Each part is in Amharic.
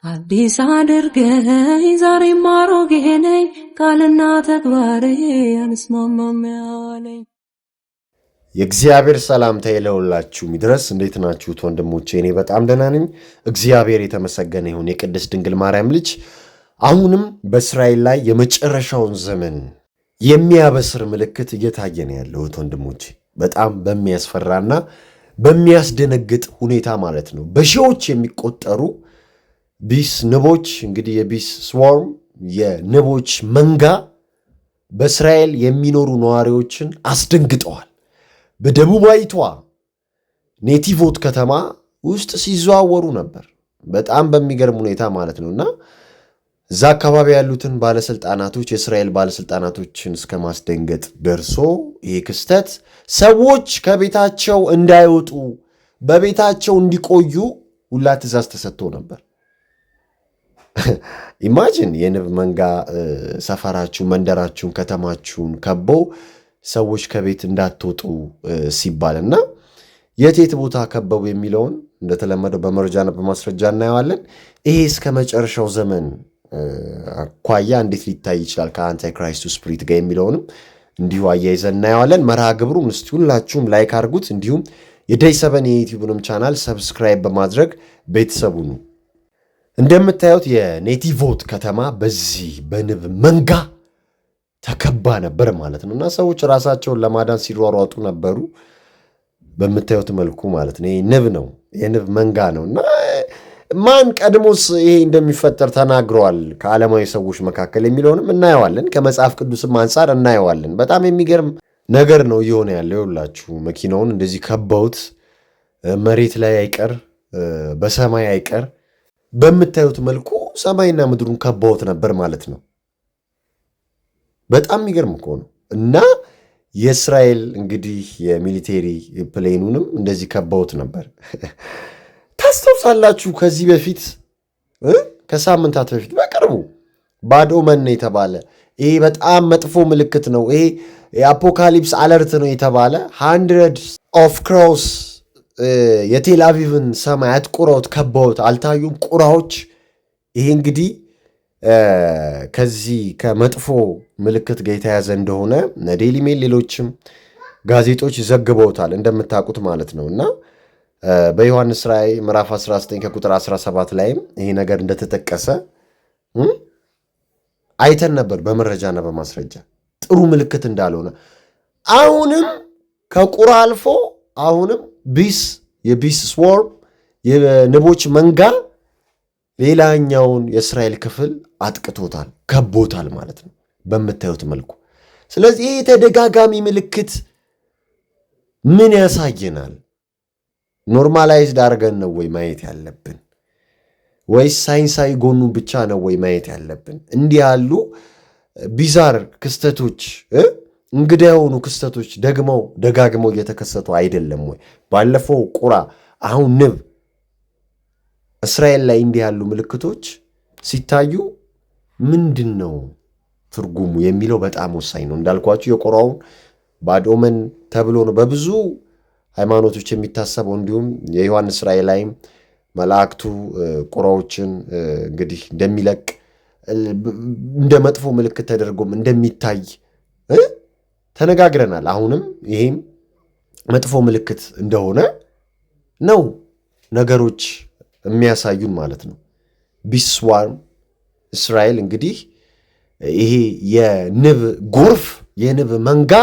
አዲስ አድርገኝ ዛሬም አሮጌ ነኝ ቃልና ተግባሬ አንስማማም ያለኝ። የእግዚአብሔር ሰላምታ ይለውላችሁ ይድረስ። እንዴት ናችሁት ወንድሞቼ? እኔ በጣም ደህና ነኝ። እግዚአብሔር የተመሰገነ ይሁን። የቅድስት ድንግል ማርያም ልጅ አሁንም በእስራኤል ላይ የመጨረሻውን ዘመን የሚያበስር ምልክት እየታየ ነው ያለሁት ወንድሞቼ። በጣም በሚያስፈራና በሚያስደነግጥ ሁኔታ ማለት ነው። በሺዎች የሚቆጠሩ ቢስ ንቦች፣ እንግዲህ የቢስ ስዋርም የንቦች መንጋ በእስራኤል የሚኖሩ ነዋሪዎችን አስደንግጠዋል። በደቡባዊቷ ኔቲቮት ከተማ ውስጥ ሲዘዋወሩ ነበር። በጣም በሚገርም ሁኔታ ማለት ነውና እዛ አካባቢ ያሉትን ባለስልጣናቶች የእስራኤል ባለስልጣናቶችን እስከ ማስደንገጥ ደርሶ ይህ ክስተት ሰዎች ከቤታቸው እንዳይወጡ በቤታቸው እንዲቆዩ ሁላ ትእዛዝ ተሰጥቶ ነበር። ኢማጂን የንብ መንጋ ሰፈራችሁን፣ መንደራችሁን፣ ከተማችሁን ከበው ሰዎች ከቤት እንዳትወጡ ሲባልና የት ቦታ ከበቡ የሚለውን እንደተለመደው በመረጃና በማስረጃ እናየዋለን። ይሄ እስከ መጨረሻው ዘመን አኳያ እንዴት ሊታይ ይችላል ከአንታይክራይስቱ ስፕሪት ጋር የሚለውንም እንዲሁ አያይዘን እናየዋለን። መርሃ ግብሩን እስቲ ሁላችሁም ላይክ አድርጉት። እንዲሁም የደይ 7 የዩቲዩብንም ቻናል ሰብስክራይብ በማድረግ ቤተሰቡ ነው። እንደምታዩት የኔቲቮት ከተማ በዚህ በንብ መንጋ ተከባ ነበር ማለት ነው እና ሰዎች ራሳቸውን ለማዳን ሲሯሯጡ ነበሩ። በምታዩት መልኩ ማለት ነው። ይሄ ንብ ነው፣ የንብ መንጋ ነው እና ማን ቀድሞስ ይሄ እንደሚፈጠር ተናግረዋል ከዓለማዊ ሰዎች መካከል የሚለውንም እናየዋለን። ከመጽሐፍ ቅዱስም አንጻር እናየዋለን። በጣም የሚገርም ነገር ነው እየሆነ ያለው። ይኸውላችሁ መኪናውን እንደዚህ ከበውት መሬት ላይ አይቀር በሰማይ አይቀር በምታዩት መልኩ ሰማይና ምድሩን ከበውት ነበር ማለት ነው። በጣም የሚገርም እኮ ነው እና የእስራኤል እንግዲህ የሚሊቴሪ ፕሌኑንም እንደዚህ ከበውት ነበር። ታስታውሳላችሁ ከዚህ በፊት ከሳምንታት በፊት በቅርቡ ባድ ኦመን የተባለ ይሄ በጣም መጥፎ ምልክት ነው፣ ይሄ የአፖካሊፕስ አለርት ነው የተባለ 100 ኦፍ ክሮውስ የቴል አቪቭን ሰማይ አጥቁረውት ከበውት አልታዩም ቁራዎች። ይሄ እንግዲህ ከዚህ ከመጥፎ ምልክት ጋር የተያዘ እንደሆነ ዴይሊ ሜል ሌሎችም ጋዜጦች ዘግበውታል እንደምታውቁት ማለት ነው እና በዮሐንስ ራእይ ምዕራፍ 19 ከቁጥር 17 ላይም ይሄ ነገር እንደተጠቀሰ አይተን ነበር በመረጃና በማስረጃ ጥሩ ምልክት እንዳልሆነ። አሁንም ከቁራ አልፎ አሁንም የቢስ ስዋርም የንቦች መንጋ ሌላኛውን የእስራኤል ክፍል አጥቅቶታል፣ ከቦታል ማለት ነው በምታዩት መልኩ። ስለዚህ ይህ ተደጋጋሚ ምልክት ምን ያሳየናል? ኖርማላይዝድ አድርገን ነው ወይ ማየት ያለብን? ወይስ ሳይንሳዊ ጎኑ ብቻ ነው ወይ ማየት ያለብን? እንዲህ ያሉ ቢዛር ክስተቶች እንግዳ የሆኑ ክስተቶች ደጋግመው እየተከሰቱ አይደለም ወይ? ባለፈው ቁራ፣ አሁን ንብ፣ እስራኤል ላይ እንዲህ ያሉ ምልክቶች ሲታዩ ምንድን ነው ትርጉሙ የሚለው በጣም ወሳኝ ነው። እንዳልኳችሁ የቁራውን ባድ ኦመን ተብሎ ነው በብዙ ሃይማኖቶች የሚታሰበው። እንዲሁም የዮሐንስ ራእይ ላይም መላእክቱ ቁራዎችን እንግዲህ እንደሚለቅ እንደ መጥፎ ምልክት ተደርጎም እንደሚታይ ተነጋግረናል። አሁንም ይሄም መጥፎ ምልክት እንደሆነ ነው ነገሮች የሚያሳዩን ማለት ነው። ቢስ ስዋርም እስራኤል እንግዲህ ይሄ የንብ ጎርፍ የንብ መንጋ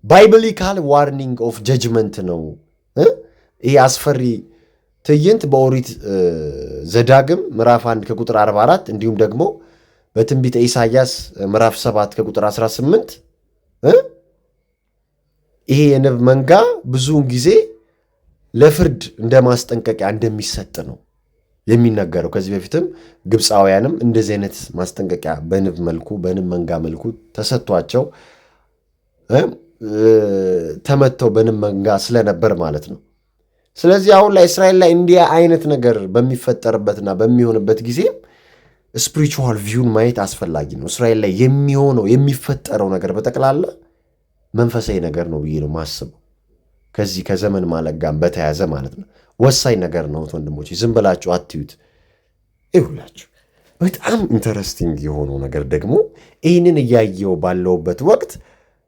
ባይብሊካል ዋርኒንግ ኦፍ ጀጅመንት ነው። ይሄ አስፈሪ ትዕይንት በኦሪት ዘዳግም ምዕራፍ 1 ከቁጥር 44 እንዲሁም ደግሞ በትንቢተ ኢሳይያስ ምዕራፍ 7 ከቁጥር 18 ይሄ የንብ መንጋ ብዙውን ጊዜ ለፍርድ እንደ ማስጠንቀቂያ እንደሚሰጥ ነው የሚነገረው። ከዚህ በፊትም ግብፃውያንም እንደዚህ አይነት ማስጠንቀቂያ በንብ መልኩ በንብ መንጋ መልኩ ተሰጥቷቸው ተመተው በንብ መንጋ ስለነበር ማለት ነው። ስለዚህ አሁን ላይ እስራኤል ላይ እንዲህ አይነት ነገር በሚፈጠርበትና በሚሆንበት ጊዜ ስፒሪቹዋል ቪውን ማየት አስፈላጊ ነው። እስራኤል ላይ የሚሆነው የሚፈጠረው ነገር በጠቅላላ መንፈሳዊ ነገር ነው ብዬ ነው ማስበው። ከዚህ ከዘመን ማለቅ ጋር በተያያዘ ማለት ነው ወሳኝ ነገር ነው ወንድሞች፣ ዝም ብላችሁ አትዩት። ይሁላችሁ። በጣም ኢንተረስቲንግ የሆነው ነገር ደግሞ ይህንን እያየው ባለውበት ወቅት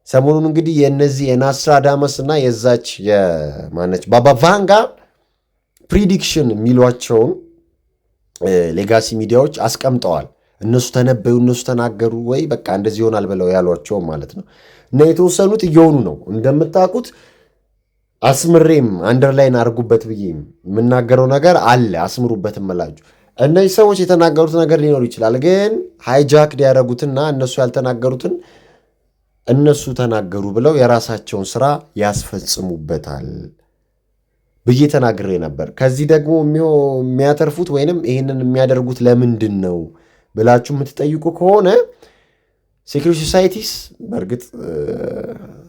ሰሞኑን እንግዲህ የእነዚህ የናስትራዳመስ እና የዛች የማነች ባባ ቫንጋ ፕሪዲክሽን የሚሏቸውን ሌጋሲ ሚዲያዎች አስቀምጠዋል። እነሱ ተነበዩ፣ እነሱ ተናገሩ፣ ወይ በቃ እንደዚህ ይሆናል ብለው ያሏቸውም ማለት ነው። እና የተወሰኑት እየሆኑ ነው እንደምታውቁት። አስምሬም አንደርላይን አድርጉበት ብዬ የምናገረው ነገር አለ። አስምሩበት እምላችሁ እነዚህ ሰዎች የተናገሩት ነገር ሊኖር ይችላል፣ ግን ሃይጃክ ያደረጉትና እነሱ ያልተናገሩትን እነሱ ተናገሩ ብለው የራሳቸውን ስራ ያስፈጽሙበታል ብዬ ተናግሬ ነበር። ከዚህ ደግሞ የሚያተርፉት ወይንም ይህንን የሚያደርጉት ለምንድን ነው ብላችሁ የምትጠይቁ ከሆነ ሴክሬት ሶሳይቲስ በእርግጥ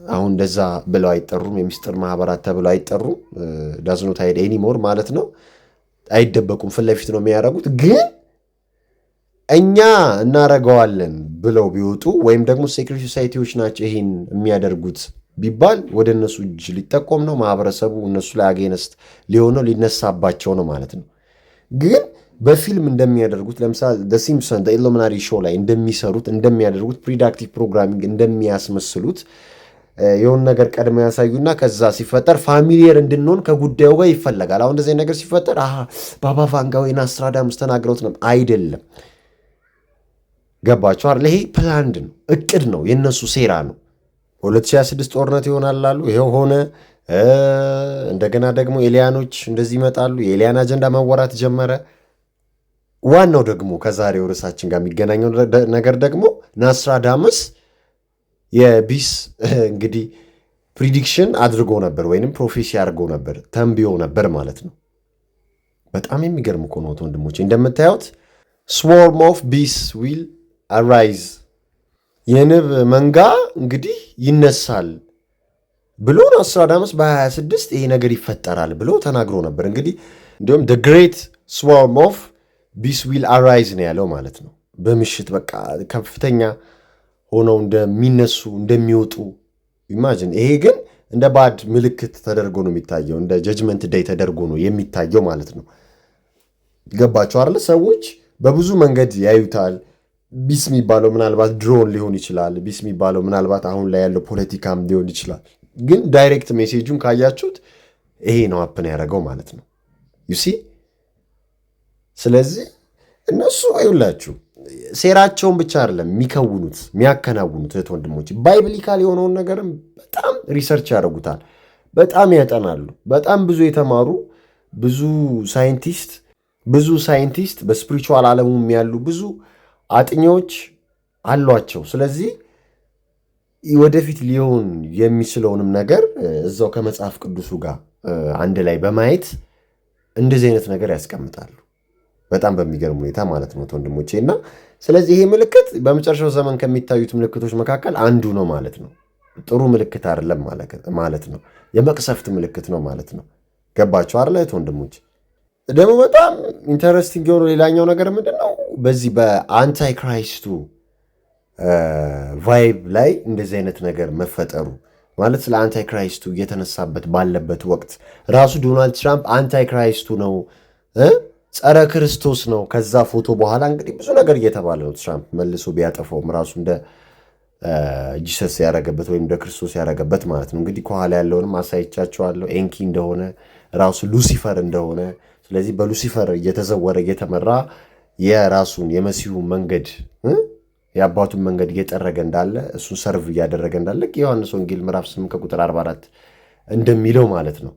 አሁን እንደዛ ብለው አይጠሩም፣ የሚስጥር ማህበራት ተብለው አይጠሩም። ዳዝኖት አይድ ኤኒሞር ማለት ነው። አይደበቁም፣ ፊት ለፊት ነው የሚያደርጉት። ግን እኛ እናረገዋለን ብለው ቢወጡ ወይም ደግሞ ሴክሬት ሶሳይቲዎች ናቸው ይህን የሚያደርጉት ቢባል ወደ እነሱ እጅ ሊጠቆም ነው። ማህበረሰቡ እነሱ ላይ አጌነስት ሊሆነው ሊነሳባቸው ነው ማለት ነው። ግን በፊልም እንደሚያደርጉት ለምሳሌ ሲምፕሰን ኢሉሚናሪ ሾው ላይ እንደሚሰሩት እንደሚያደርጉት ፕሪዳክቲቭ ፕሮግራሚንግ እንደሚያስመስሉት የሆነ ነገር ቀድሞ ያሳዩና ከዛ ሲፈጠር ፋሚሊየር እንድንሆን ከጉዳዩ ጋር ይፈለጋል። አሁን እንደዚህ ነገር ሲፈጠር ባባ ቫንጋ ወይ ናስትራዳሙስ ተናግረውት ነው አይደለም። ገባችሁ አይደል? ይሄ ፕላንድ ነው፣ እቅድ ነው፣ የነሱ ሴራ ነው። 2026 ጦርነት ይሆናል አሉ። ይሄው ሆነ። እንደገና ደግሞ ኤሊያኖች እንደዚህ ይመጣሉ። የኤሊያን አጀንዳ መወራት ጀመረ። ዋናው ደግሞ ከዛሬው ርዕሳችን ጋር የሚገናኘው ነገር ደግሞ ናስትራዳሙስ የቢስ እንግዲህ ፕሪዲክሽን አድርጎ ነበር ወይንም ፕሮፌሲ አድርጎ ነበር፣ ተንብዮ ነበር ማለት ነው። በጣም የሚገርም እኮ ነው ወንድሞቼ። እንደምታዩት ስዎርም ኦፍ ቢስ ዊል አራይዝ፣ የንብ መንጋ እንግዲህ ይነሳል ብሎ ናስትራዳሙስ በ26 ይሄ ነገር ይፈጠራል ብሎ ተናግሮ ነበር። እንግዲህ እንዲሁም ደ ግሬት ስዎርም ኦፍ ቢስ ዊል አራይዝ ነው ያለው ማለት ነው። በምሽት በቃ ከፍተኛ ሆነው እንደሚነሱ እንደሚወጡ ኢማጂን። ይሄ ግን እንደ ባድ ምልክት ተደርጎ ነው የሚታየው፣ እንደ ጀጅመንት ዴይ ተደርጎ ነው የሚታየው ማለት ነው። ገባቸው አይደል? ሰዎች በብዙ መንገድ ያዩታል። ቢስ የሚባለው ምናልባት ድሮን ሊሆን ይችላል። ቢስ የሚባለው ምናልባት አሁን ላይ ያለው ፖለቲካም ሊሆን ይችላል። ግን ዳይሬክት ሜሴጁን ካያችሁት ይሄ ነው አፕን ያደረገው ማለት ነው ዩሲ። ስለዚህ እነሱ አይውላችሁ ሴራቸውን ብቻ አይደለም የሚከውኑት የሚያከናውኑት። እህት ወንድሞች፣ ባይብሊካል የሆነውን ነገርም በጣም ሪሰርች ያደርጉታል፣ በጣም ያጠናሉ። በጣም ብዙ የተማሩ ብዙ ሳይንቲስት በስፒሪቹዋል ዓለሙም ያሉ ብዙ አጥኚዎች አሏቸው። ስለዚህ ወደፊት ሊሆን የሚችለውንም ነገር እዛው ከመጽሐፍ ቅዱሱ ጋር አንድ ላይ በማየት እንደዚህ አይነት ነገር ያስቀምጣሉ። በጣም በሚገርም ሁኔታ ማለት ነው ወንድሞቼ። እና ስለዚህ ይሄ ምልክት በመጨረሻው ዘመን ከሚታዩት ምልክቶች መካከል አንዱ ነው ማለት ነው። ጥሩ ምልክት አይደለም ማለት ነው። የመቅሰፍት ምልክት ነው ማለት ነው። ገባችሁ አይደል ወንድሞቼ? ደግሞ በጣም ኢንተረስቲንግ የሆነው ሌላኛው ነገር ምንድን ነው? በዚህ በአንታይ ክራይስቱ ቫይብ ላይ እንደዚህ አይነት ነገር መፈጠሩ ማለት ስለ አንታይ ክራይስቱ እየተነሳበት ባለበት ወቅት ራሱ ዶናልድ ትራምፕ አንታይ ክራይስቱ ነው፣ ጸረ ክርስቶስ ነው። ከዛ ፎቶ በኋላ እንግዲህ ብዙ ነገር እየተባለ ነው። ትራምፕ መልሶ ቢያጠፋውም ራሱ እንደ ጂሰስ ያደረገበት ወይም እንደ ክርስቶስ ያደረገበት ማለት ነው። እንግዲህ ከኋላ ያለውንም አሳይቻቸዋለሁ። ኤንኪ እንደሆነ ራሱ ሉሲፈር እንደሆነ፣ ስለዚህ በሉሲፈር እየተዘወረ እየተመራ የራሱን የመሲሁ መንገድ የአባቱን መንገድ እየጠረገ እንዳለ እሱን ሰርቭ እያደረገ እንዳለ የዮሐንስ ወንጌል ምዕራፍ 8 ከቁጥር 44 እንደሚለው ማለት ነው።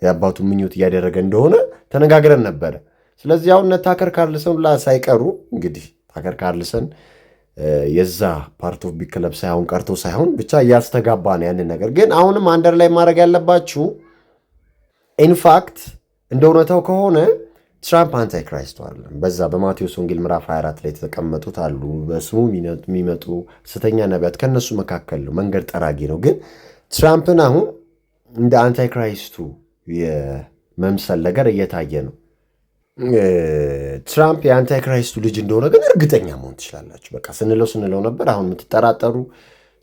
የአባቱን ምኞት እያደረገ እንደሆነ ተነጋግረን ነበረ። ስለዚህ አሁን ታከር ካርልሰን ላ ሳይቀሩ እንግዲህ ታከር ካርልሰን የዛ ፓርት ኦፍ ቢግ ክለብ ሳይሆን ቀርቶ ሳይሆን ብቻ እያስተጋባ ነው ያንን ነገር። ግን አሁንም አንደር ላይ ማድረግ ያለባችሁ ኢንፋክት እንደ እውነታው ከሆነ ትራምፕ አንታይ ክራይስት አይደለም። በዛ በማቴዎስ ወንጌል ምዕራፍ 24 ላይ የተቀመጡት አሉ በስሙ የሚመጡ ሐሰተኛ ነቢያት፣ ከነሱ መካከል ነው፣ መንገድ ጠራጊ ነው። ግን ትራምፕን አሁን እንደ አንታይ ክራይስቱ የመምሰል ነገር እየታየ ነው። ትራምፕ የአንታይ ክራይስቱ ልጅ እንደሆነ ግን እርግጠኛ መሆን ትችላላችሁ። በቃ ስንለው ነበር። አሁን የምትጠራጠሩ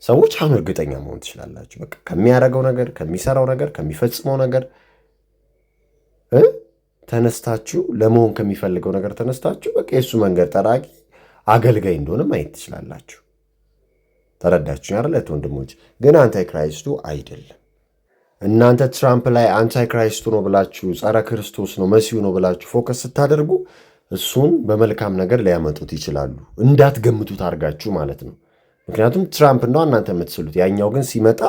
ሰዎች አሁን እርግጠኛ መሆን ትችላላችሁ። በቃ ከሚያደርገው ነገር፣ ከሚሰራው ነገር፣ ከሚፈጽመው ነገር ተነስታችሁ ለመሆን ከሚፈልገው ነገር ተነስታችሁ በቃ የእሱ መንገድ ጠራጊ አገልጋይ እንደሆነ ማየት ትችላላችሁ። ተረዳችሁ አይደል ወንድሞች? ግን አንታይክራይስቱ አይደለም። እናንተ ትራምፕ ላይ አንታይክራይስቱ ነው ብላችሁ ጸረ ክርስቶስ ነው መሲሁ ነው ብላችሁ ፎከስ ስታደርጉ እሱን በመልካም ነገር ሊያመጡት ይችላሉ። እንዳትገምቱት አድርጋችሁ ማለት ነው። ምክንያቱም ትራምፕ ነው እናንተ የምትስሉት። ያኛው ግን ሲመጣ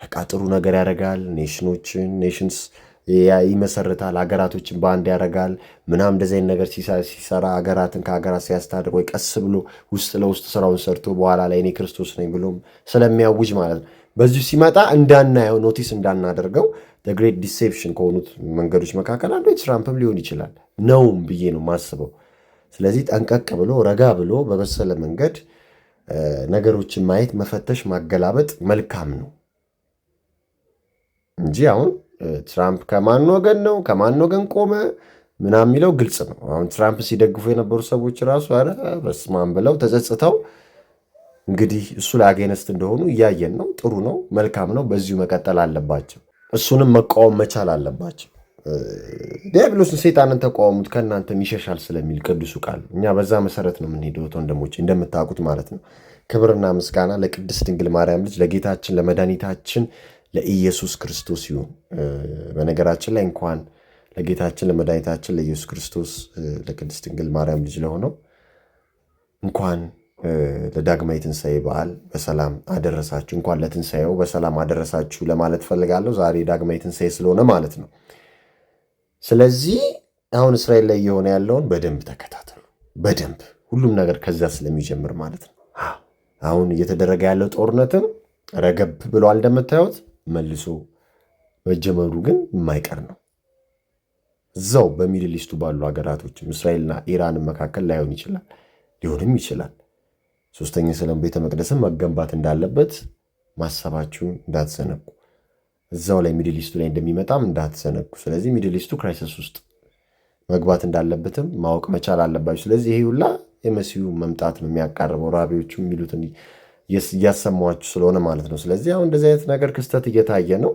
በቃ ጥሩ ነገር ያደርጋል፣ ኔሽንስ ይመሰርታል፣ ሀገራቶችን በአንድ ያደርጋል ምናምን እንደዚህ አይነት ነገር ሲሰራ ሀገራትን ከሀገራት ሲያስታርቅ ወይ ቀስ ብሎ ውስጥ ለውስጥ ስራውን ሰርቶ በኋላ ላይ እኔ ክርስቶስ ነኝ ብሎም ስለሚያውጅ ማለት ነው። በዚሁ ሲመጣ እንዳናየው ኖቲስ እንዳናደርገው ግሬት ዲሴፕሽን ከሆኑት መንገዶች መካከል አንዱ የትራምፕም ሊሆን ይችላል ነውም ብዬ ነው ማስበው። ስለዚህ ጠንቀቅ ብሎ ረጋ ብሎ በበሰለ መንገድ ነገሮችን ማየት፣ መፈተሽ፣ ማገላበጥ መልካም ነው እንጂ አሁን ትራምፕ ከማን ወገን ነው ከማን ወገን ቆመ ምናምን የሚለው ግልጽ ነው። አሁን ትራምፕ ሲደግፉ የነበሩ ሰዎች ራሱ ኧረ በስመ አብ ብለው ተጸጽተው እንግዲህ እሱ ላይ አጌነስት እንደሆኑ እያየን ነው። ጥሩ ነው፣ መልካም ነው። በዚሁ መቀጠል አለባቸው። እሱንም መቃወም መቻል አለባቸው። ዲያብሎስን ሰይጣንን ተቃወሙት ከእናንተም ይሸሻል ስለሚል ቅዱሱ ቃል እኛ በዛ መሰረት ነው የምንሄደው ወንድሞቼ፣ እንደምታውቁት ማለት ነው። ክብርና ምስጋና ለቅድስት ድንግል ማርያም ልጅ ለጌታችን ለመድኃኒታችን ለኢየሱስ ክርስቶስ ይሁን። በነገራችን ላይ እንኳን ለጌታችን ለመድኃኒታችን ለኢየሱስ ክርስቶስ ለቅድስት ድንግል ማርያም ልጅ ለሆነው እንኳን ለዳግማይ ትንሣኤ በዓል በሰላም አደረሳችሁ። እንኳን ለትንሣኤው በሰላም አደረሳችሁ ለማለት ፈልጋለሁ። ዛሬ ዳግማይ ትንሣኤ ስለሆነ ማለት ነው። ስለዚህ አሁን እስራኤል ላይ እየሆነ ያለውን በደንብ ተከታተሉ። በደንብ ሁሉም ነገር ከዛ ስለሚጀምር ማለት ነው። አሁን እየተደረገ ያለው ጦርነትም ረገብ ብሏል እንደምታዩት፣ መልሶ መጀመሩ ግን የማይቀር ነው። እዛው በሚድል ኢስቱ ባሉ ሀገራቶችም እስራኤልና ኢራን መካከል ላይሆን ይችላል፣ ሊሆንም ይችላል። ሶስተኛ ሰለም ቤተ መቅደስም መገንባት እንዳለበት ማሰባችሁን እንዳትዘነጉ። እዛው ላይ ሚድል ኢስቱ ላይ እንደሚመጣም እንዳትዘነጉ። ስለዚህ ሚድል ኢስቱ ክራይሲስ ውስጥ መግባት እንዳለበትም ማወቅ መቻል አለባችሁ። ስለዚህ ይሄ ሁላ የመሲሁ መምጣት ነው የሚያቃርበው። ራቢዎቹ የሚሉትን እያሰማችሁ ስለሆነ ማለት ነው። ስለዚህ አሁን እንደዚህ አይነት ነገር ክስተት እየታየ ነው።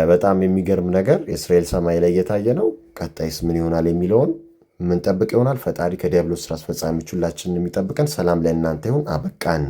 በጣም የሚገርም ነገር የእስራኤል ሰማይ ላይ እየታየ ነው። ቀጣይስ ምን ይሆናል የሚለውን ምንጠብቅ ይሆናል። ፈጣሪ ከዲያብሎስ ስራ አስፈጻሚዎች ሁላችንን የሚጠብቀን። ሰላም ለእናንተ ይሁን። አበቃን።